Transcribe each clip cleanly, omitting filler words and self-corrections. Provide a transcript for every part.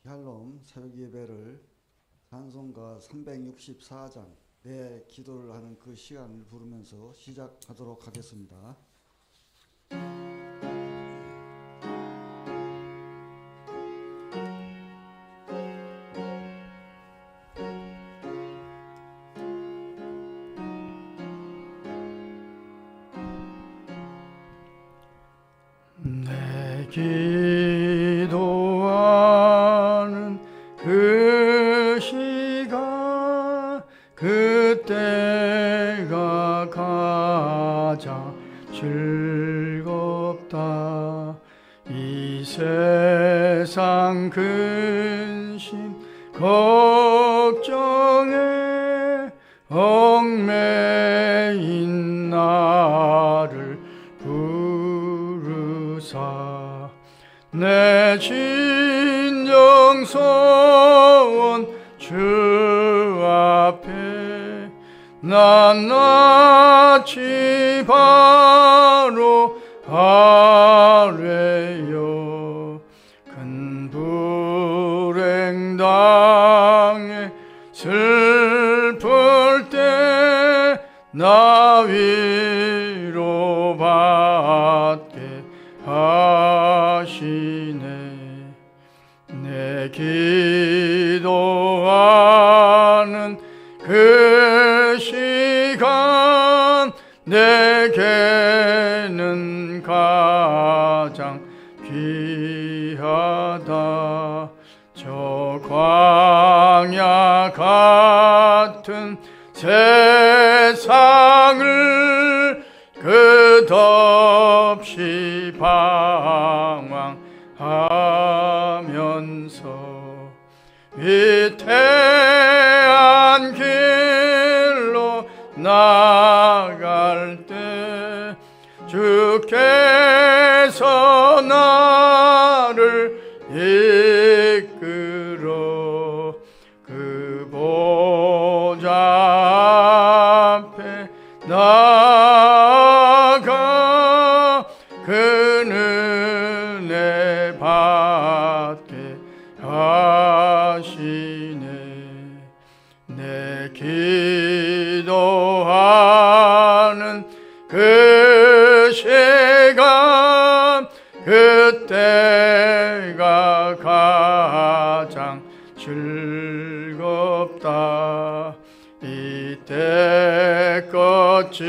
샬롬 새벽 예배를 찬송가 364장 내 기도를 하는 그 시간을 부르면서 시작하도록 하겠습니다. 내 기도하는 그 시간 그때가 가장 즐겁다. 이 세상 근심 걱정에 얽매인 나를 부르사 내 진정서원 주 앞에 낱낱이 바로 아뢰요. 큰 불행 당해 슬플 때 나 위로받게 하시네. 내 기도하는 그 시간 내게는 가장 귀하다. 저 광야 같은 세상을 끝없이 방황하면서 위태한 길로 나갈 때 주께서 나를 이끌어 그 보좌 앞에 나아가 그 은혜 받게 하시네. 내 기도하는 그 시간 그때가 가장 즐겁다. 이때 거친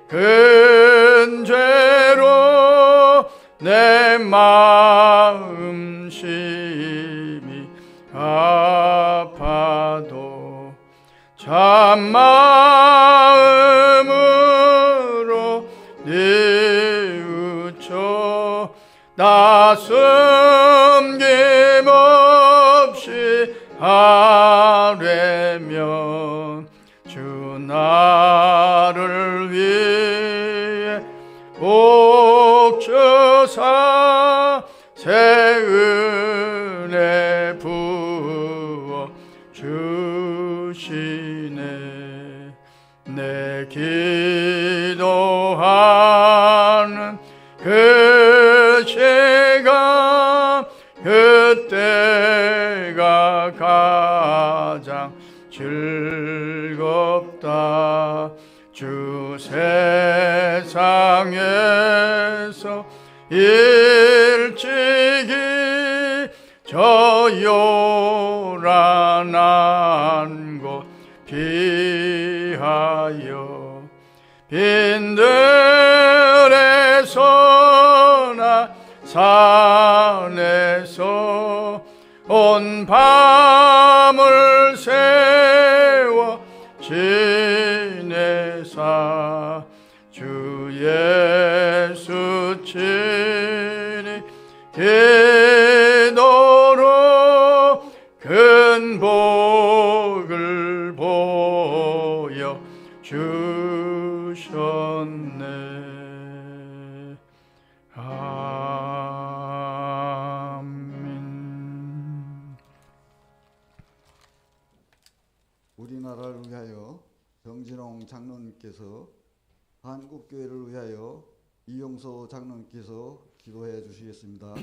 큰 죄로 내 마음 심히 아파도 참마음으로 뉘우쳐 나 숨김없이 하려면 주 나를 위해 복 주사 새 은혜 부어 주시네. 내 기도하는 그 시간 그때가 가장 즐겁다. 주 세상에서 일찍이 저 요란한 곳 피하여 빈들에서나 산에서 온 밤을 새워 지내사 주 예수 친히 기도로 큰 복을 보여 주셨네. 아멘. 우리나라를 위하여 정진홍 장로님께서 한국교회를 위하여 이용서 장로님께서 기도해 주시겠습니다.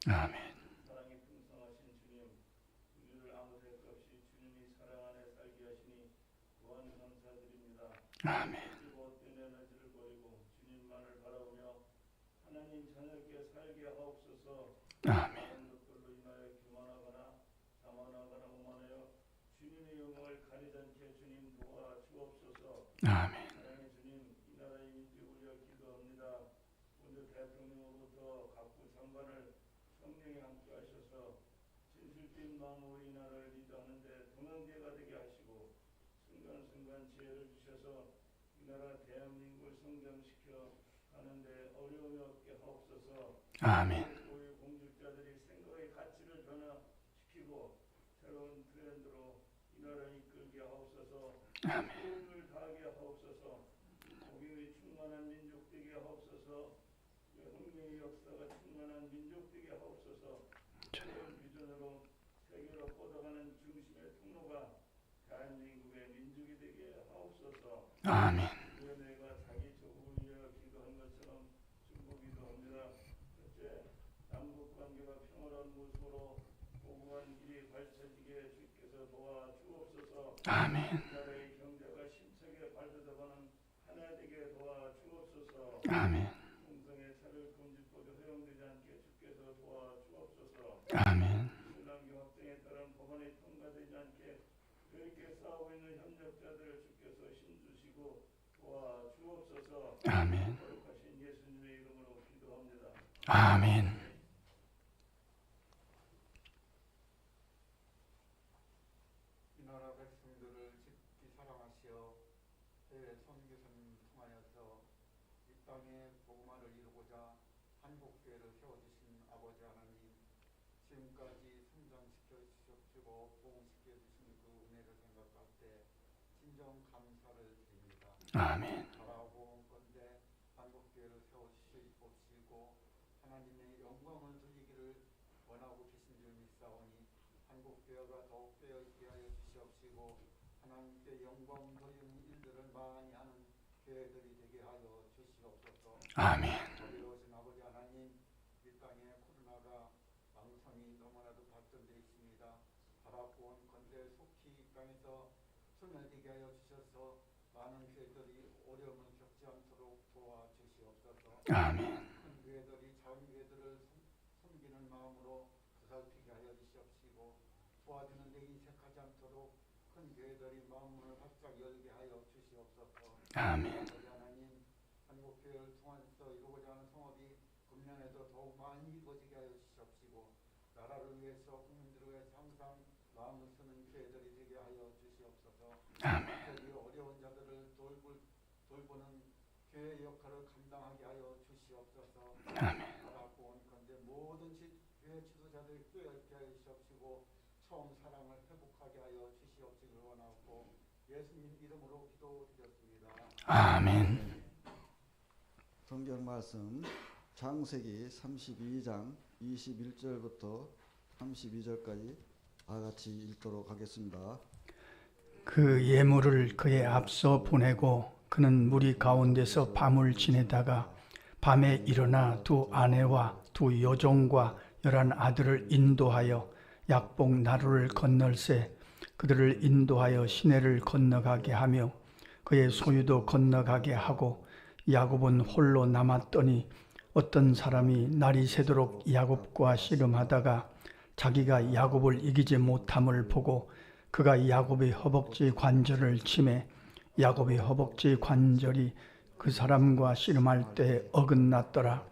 아멘. 아멘. 아멘. 아멘. 아멘. 아멘. 아멘. 아멘. 아멘. 아멘. 아멘. 아멘. 이 나라 백성들을 깊이 사랑하시어 해외 선교사님 통하여서 이 땅에 복음화를 이루고자 한국교회를 세워주신 아버지 하나님, 지금까지 성장시켜 주시고 복음시켜 주신 그 은혜를 생각할 때 진정 감사를 드립니다. 아멘. 바라고 건대 한국교회를 세워주시고 하나님의 영광을 드리기를 원하고 계신 줄 믿사오니 한국교회가 더욱 되어있게 하여 주시옵시고 하나님께 영광 돌리는 일들을 많이 하는 교회들이 되게 하여 주시옵소서. 아멘. 어려우신 아버지 하나님, 이 땅에 코로나가 왕성이 너무나도 발전되어 있습니다. 바라본 건대 속히 이 땅에서 소멸되게 하여 주셔서 많은 교회들이 어려움을 겪지 않도록 도와주시옵소서. 아멘. 큰 교회들이 작은 교회들을 섬기는 마음으로 보살피게 하여 주시옵시고 도와주는 데 인색하지 않도록 큰 교회들이 마음문을 활짝 열게 하여 주시옵소서. 아멘. 아버지 하나님, 한국교회를 통해서 이루고자 하는 성업이 금년에도 더욱 많이 이루어지게 하여 주시옵시고 나라를 위해서 국민들을 위해서 항상 마음을 쓰는 교회들이 되게 하여 주시옵소서. 아멘. 특별히 어려운 자들을 돌보는 교회 역할을 감당하게 하여 주시옵소서. 아멘. 바라본 건데 모든 교회 지도자들이 깨어있게 하여 주시옵시고 처음 사랑을 회복하게 하여 주시옵시길 원하고 예수님 이름으로 기도드렸습니다. 아멘. 성경 말씀 창세기 32장 21절부터 32절까지 다 같이 읽도록 하겠습니다. 그 예물을 그의 앞서 보내고 그는 무리 가운데서 밤을 지내다가 밤에 일어나 두 아내와 두 여종과 11 아들을 인도하여 약복 나루를 건널세 그들을 인도하여 시내를 건너가게 하며 그의 소유도 건너가게 하고 야곱은 홀로 남았더니 어떤 사람이 날이 새도록 야곱과 씨름하다가 자기가 야곱을 이기지 못함을 보고 그가 야곱의 허벅지 관절을 치매 야곱의 허벅지 관절이 그 사람과 씨름할 때 어긋났더라.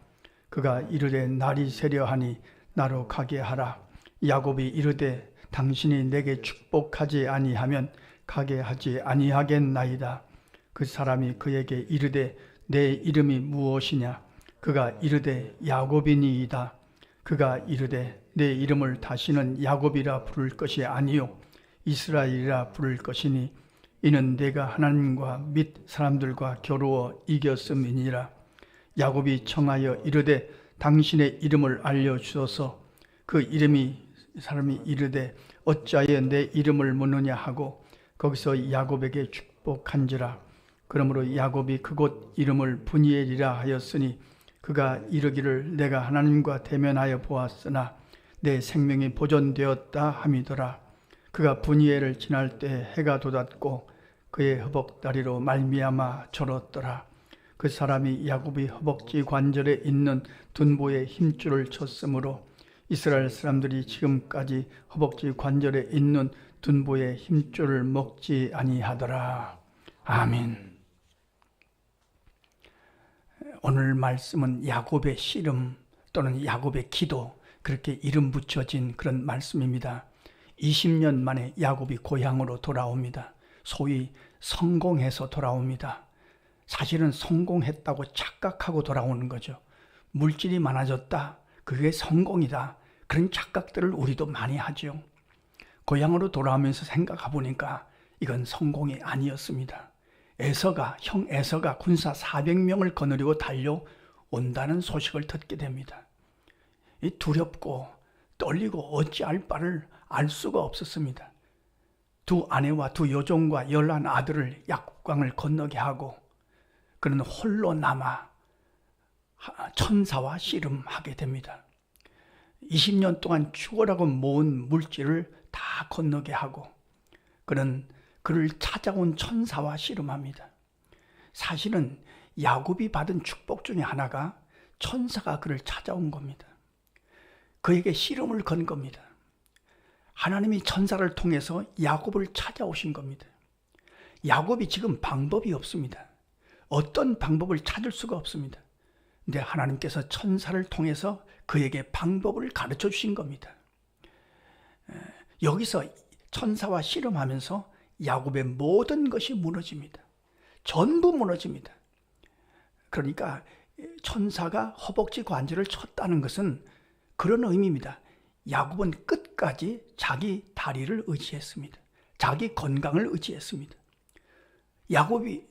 그가 이르되 날이 새려하니 나로 가게 하라. 야곱이 이르되 당신이 내게 축복하지 아니하면 가게 하지 아니하겠나이다. 그 사람이 그에게 이르되 내 이름이 무엇이냐? 그가 이르되 야곱이니이다. 그가 이르되 내 이름을 다시는 야곱이라 부를 것이 아니요 이스라엘이라 부를 것이니 이는 내가 하나님과 및 사람들과 겨루어 이겼음이니라. 야곱이 청하여 이르되 당신의 이름을 알려주소서. 그 사람이 이르되 어찌하여 내 이름을 묻느냐 하고 거기서 야곱에게 축복한지라. 그러므로 야곱이 그곳 이름을 브니엘이라 하였으니 그가 이르기를 내가 하나님과 대면하여 보았으나 내 생명이 보존되었다 함이더라. 그가 브니엘을 지날 때 해가 돋았고 그의 허벅다리로 말미암아 절었더라. 그 사람이 야곱이 허벅지 관절에 있는 둔보에 힘줄을 쳤으므로 이스라엘 사람들이 지금까지 허벅지 관절에 있는 둔보의 힘줄을 먹지 아니하더라. 아멘. 오늘 말씀은 야곱의 씨름 또는 야곱의 기도, 그렇게 이름 붙여진 그런 말씀입니다. 20년 만에 야곱이 고향으로 돌아옵니다. 소위 성공해서 돌아옵니다. 사실은 성공했다고 착각하고 돌아오는 거죠. 물질이 많아졌다, 그게 성공이다, 그런 착각들을 우리도 많이 하죠. 고향으로 돌아오면서 생각해 보니까 이건 성공이 아니었습니다. 형 에서가 군사 400명을 거느리고 달려온다는 소식을 듣게 됩니다. 두렵고 떨리고 어찌할 바를 알 수가 없었습니다. 두 아내와 두 여종과 11 아들을 약국강을 건너게 하고 그는 홀로 남아 천사와 씨름하게 됩니다. 20년 동안 죽으라고 모은 물질을 다 건너게 하고 그는 그를 찾아온 천사와 씨름합니다. 사실은 야곱이 받은 축복 중에 하나가 천사가 그를 찾아온 겁니다. 그에게 씨름을 건 겁니다. 하나님이 천사를 통해서 야곱을 찾아오신 겁니다. 야곱이 지금 방법이 없습니다. 어떤 방법을 찾을 수가 없습니다. 근데 하나님께서 천사를 통해서 그에게 방법을 가르쳐 주신 겁니다. 여기서 천사와 씨름하면서 야곱의 모든 것이 무너집니다. 전부 무너집니다. 그러니까 천사가 허벅지 관절을 쳤다는 것은 그런 의미입니다. 야곱은 끝까지 자기 다리를 의지했습니다. 자기 건강을 의지했습니다. 야곱이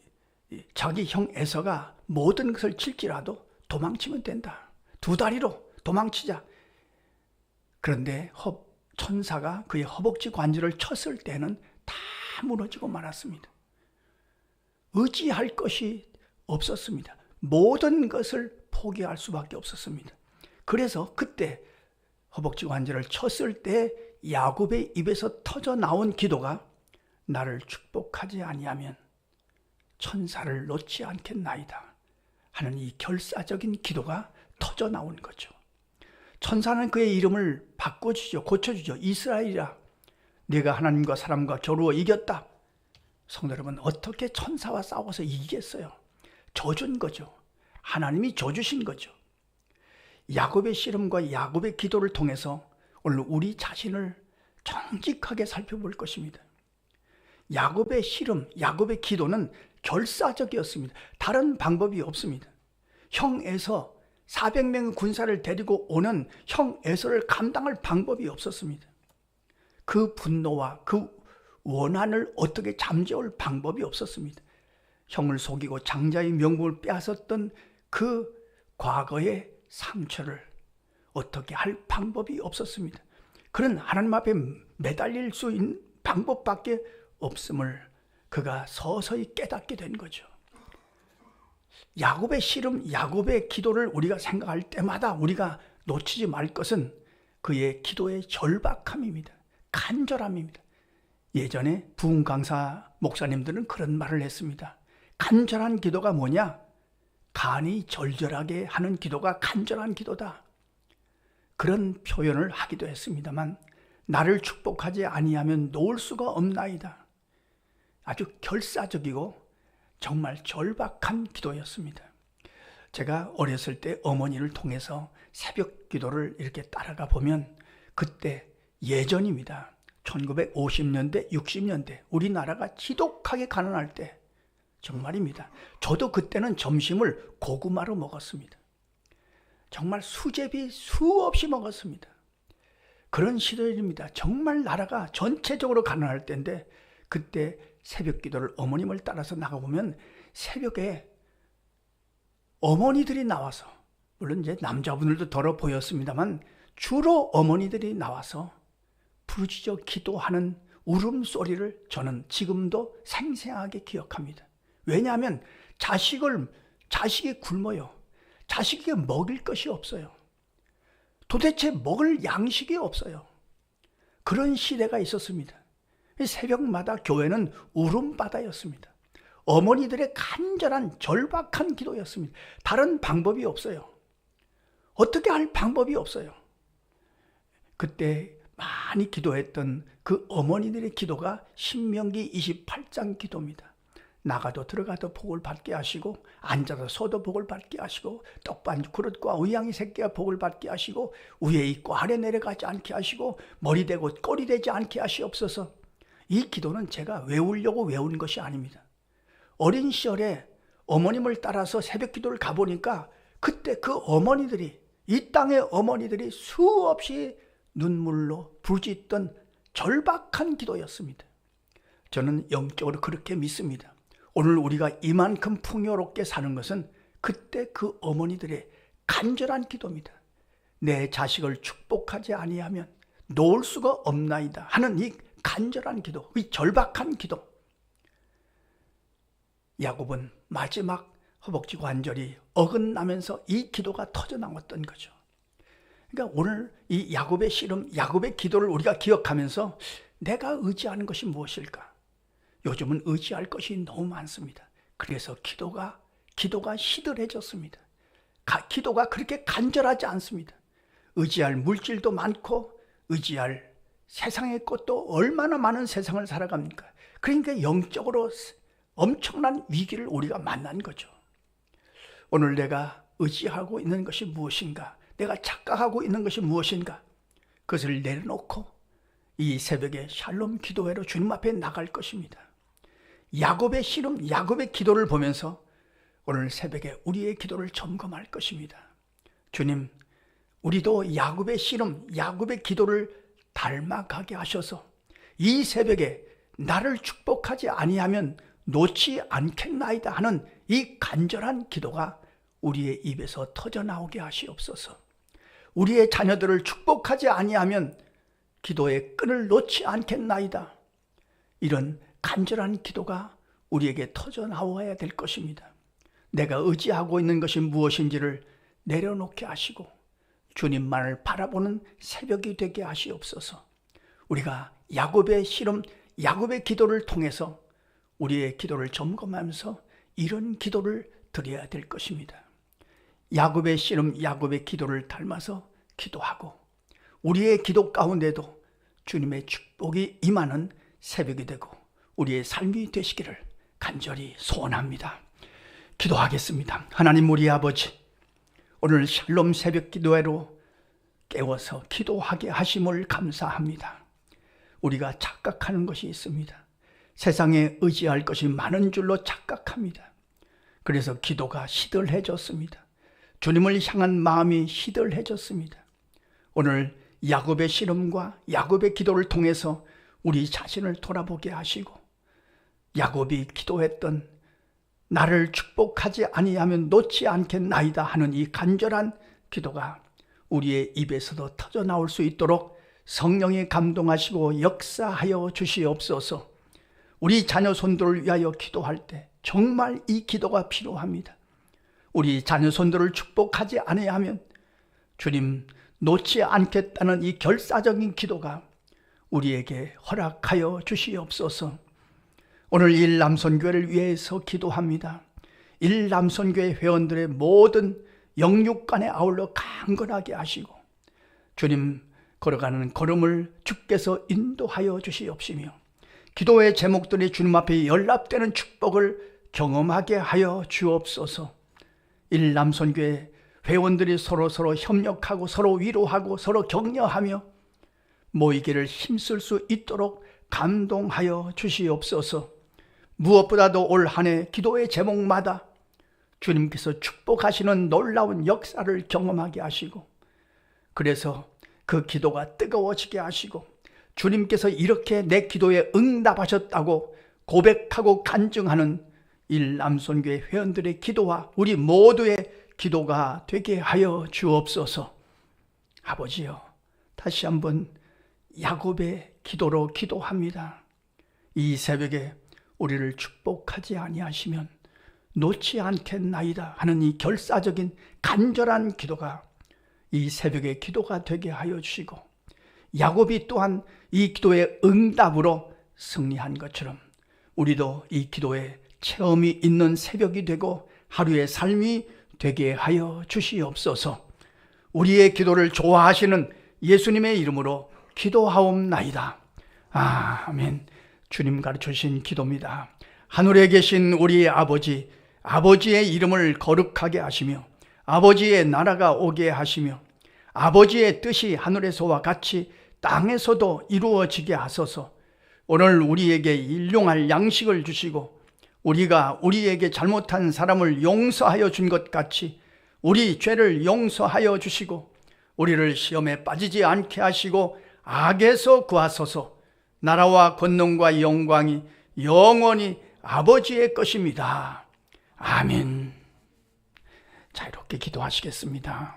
자기 형 에서가 모든 것을 칠지라도 도망치면 된다. 두 다리로 도망치자. 그런데 천사가 그의 허벅지 관절을 쳤을 때는 다 무너지고 말았습니다. 의지할 것이 없었습니다. 모든 것을 포기할 수밖에 없었습니다. 그래서 그때 허벅지 관절을 쳤을 때 야곱의 입에서 터져 나온 기도가 나를 축복하지 아니하면 천사를 놓지 않겠나이다 하는 이 결사적인 기도가 터져 나온 거죠. 천사는 그의 이름을 바꿔주죠. 고쳐주죠. 이스라엘이라, 네가 하나님과 사람과 겨루어 이겼다. 성도 여러분, 어떻게 천사와 싸워서 이기겠어요? 져준 거죠. 하나님이 져주신 거죠. 야곱의 씨름과 야곱의 기도를 통해서 오늘 우리 자신을 정직하게 살펴볼 것입니다. 야곱의 씨름, 야곱의 기도는 결사적이었습니다. 다른 방법이 없습니다. 형 에서 400명의 군사를 데리고 오는 형 에서를 감당할 방법이 없었습니다. 그 분노와 그 원한을 어떻게 잠재울 방법이 없었습니다. 형을 속이고 장자의 명복을 빼앗았던 그 과거의 상처를 어떻게 할 방법이 없었습니다. 그는 하나님 앞에 매달릴 수 있는 방법밖에 없음을 그가 서서히 깨닫게 된 거죠. 야곱의 씨름, 야곱의 기도를 우리가 생각할 때마다 우리가 놓치지 말 것은 그의 기도의 절박함입니다. 간절함입니다. 예전에 부흥 강사 목사님들은 그런 말을 했습니다. 간절한 기도가 뭐냐? 간이 절절하게 하는 기도가 간절한 기도다. 그런 표현을 하기도 했습니다만 나를 축복하지 아니하면 놓을 수가 없나이다. 아주 결사적이고 정말 절박한 기도였습니다. 제가 어렸을 때 어머니를 통해서 새벽 기도를 이렇게 따라가 보면 그때 예전입니다. 1950년대, 60년대 우리나라가 지독하게 가난할 때 정말입니다. 저도 그때는 점심을 고구마로 먹었습니다. 정말 수제비 수없이 먹었습니다. 그런 시절입니다. 정말 나라가 전체적으로 가난할 때인데 그때 새벽 기도를 어머님을 따라서 나가보면 새벽에 어머니들이 나와서, 물론 이제 남자분들도 덜어 보였습니다만 주로 어머니들이 나와서 부르짖어 기도하는 울음소리를 저는 지금도 생생하게 기억합니다. 왜냐하면 자식이 굶어요. 자식에게 먹일 것이 없어요. 도대체 먹을 양식이 없어요. 그런 시대가 있었습니다. 새벽마다 교회는 울음바다였습니다. 어머니들의 간절한 절박한 기도였습니다. 다른 방법이 없어요. 어떻게 할 방법이 없어요. 그때 많이 기도했던 그 어머니들의 기도가 신명기 28장 기도입니다. 나가도 들어가도 복을 받게 하시고 앉아서 서도 복을 받게 하시고 떡반 그릇과 우양이 새끼가 복을 받게 하시고 위에 있고 아래 내려가지 않게 하시고 머리 대고 꼬리 되지 않게 하시옵소서. 이 기도는 제가 외우려고 외운 것이 아닙니다. 어린 시절에 어머님을 따라서 새벽 기도를 가보니까 그때 그 어머니들이 이 땅의 어머니들이 수없이 눈물로 부르짖던 절박한 기도였습니다. 저는 영적으로 그렇게 믿습니다. 오늘 우리가 이만큼 풍요롭게 사는 것은 그때 그 어머니들의 간절한 기도입니다. 내 자식을 축복하지 아니하면 놓을 수가 없나이다 하는 이 간절한 기도, 이 절박한 기도. 야곱은 마지막 허벅지 관절이 어긋나면서 이 기도가 터져나왔던 거죠. 그러니까 오늘 이 야곱의 씨름, 야곱의 기도를 우리가 기억하면서 내가 의지하는 것이 무엇일까? 요즘은 의지할 것이 너무 많습니다. 그래서 기도가 시들해졌습니다. 기도가 그렇게 간절하지 않습니다. 의지할 물질도 많고 의지할 세상의 것도 얼마나 많은 세상을 살아갑니까? 그러니까 영적으로 엄청난 위기를 우리가 만난 거죠. 오늘 내가 의지하고 있는 것이 무엇인가? 내가 착각하고 있는 것이 무엇인가? 그것을 내려놓고 이 새벽에 샬롬 기도회로 주님 앞에 나갈 것입니다. 야곱의 씨름, 야곱의 기도를 보면서 오늘 새벽에 우리의 기도를 점검할 것입니다. 주님, 우리도 야곱의 씨름, 야곱의 기도를 닮아가게 하셔서 이 새벽에 나를 축복하지 아니하면 놓지 않겠나이다 하는 이 간절한 기도가 우리의 입에서 터져나오게 하시옵소서. 우리의 자녀들을 축복하지 아니하면 기도의 끈을 놓지 않겠나이다. 이런 간절한 기도가 우리에게 터져나와야 될 것입니다. 내가 의지하고 있는 것이 무엇인지를 내려놓게 하시고 주님만을 바라보는 새벽이 되게 하시옵소서. 우리가 야곱의 씨름, 야곱의 기도를 통해서 우리의 기도를 점검하면서 이런 기도를 드려야 될 것입니다. 야곱의 씨름, 야곱의 기도를 닮아서 기도하고 우리의 기도 가운데도 주님의 축복이 임하는 새벽이 되고 우리의 삶이 되시기를 간절히 소원합니다. 기도하겠습니다. 하나님 우리 아버지, 오늘 샬롬 새벽 기도회로 깨워서 기도하게 하심을 감사합니다. 우리가 착각하는 것이 있습니다. 세상에 의지할 것이 많은 줄로 착각합니다. 그래서 기도가 시들해졌습니다. 주님을 향한 마음이 시들해졌습니다. 오늘 야곱의 씨름과 야곱의 기도를 통해서 우리 자신을 돌아보게 하시고 야곱이 기도했던 나를 축복하지 아니하면 놓지 않겠나이다 하는 이 간절한 기도가 우리의 입에서도 터져나올 수 있도록 성령이 감동하시고 역사하여 주시옵소서. 우리 자녀 손들을 위하여 기도할 때 정말 이 기도가 필요합니다. 우리 자녀 손들을 축복하지 아니하면 주님 놓지 않겠다는 이 결사적인 기도가 우리에게 허락하여 주시옵소서. 오늘 일남선교회를 위해서 기도합니다. 일남선교회 회원들의 모든 영육간에 아울러 강건하게 하시고 주님 걸어가는 걸음을 주께서 인도하여 주시옵시며 기도의 제목들이 주님 앞에 연락되는 축복을 경험하게 하여 주옵소서. 일남선교회 회원들이 서로 협력하고 서로 위로하고 서로 격려하며 모이기를 힘쓸 수 있도록 감동하여 주시옵소서. 무엇보다도 올 한 해 기도의 제목마다 주님께서 축복하시는 놀라운 역사를 경험하게 하시고 그래서 그 기도가 뜨거워지게 하시고 주님께서 이렇게 내 기도에 응답하셨다고 고백하고 간증하는 일남선교회 회원들의 기도와 우리 모두의 기도가 되게 하여 주옵소서. 아버지여, 다시 한번 야곱의 기도로 기도합니다. 이 새벽에 우리를 축복하지 아니하시면 놓지 않겠나이다 하는 이 결사적인 간절한 기도가 이 새벽의 기도가 되게 하여 주시고, 야곱이 또한 이 기도의 응답으로 승리한 것처럼 우리도 이 기도에 체험이 있는 새벽이 되고 하루의 삶이 되게 하여 주시옵소서. 우리의 기도를 좋아하시는 예수님의 이름으로 기도하옵나이다. 아멘. 주님 가르쳐주신 기도입니다. 하늘에 계신 우리 아버지, 아버지의 이름을 거룩하게 하시며 아버지의 나라가 오게 하시며 아버지의 뜻이 하늘에서와 같이 땅에서도 이루어지게 하소서. 오늘 우리에게 일용할 양식을 주시고 우리가 우리에게 잘못한 사람을 용서하여 준 것 같이 우리 죄를 용서하여 주시고 우리를 시험에 빠지지 않게 하시고 악에서 구하소서. 나라와 권능과 영광이 영원히 아버지의 것입니다. 아멘. 자, 이렇게 기도하시겠습니다.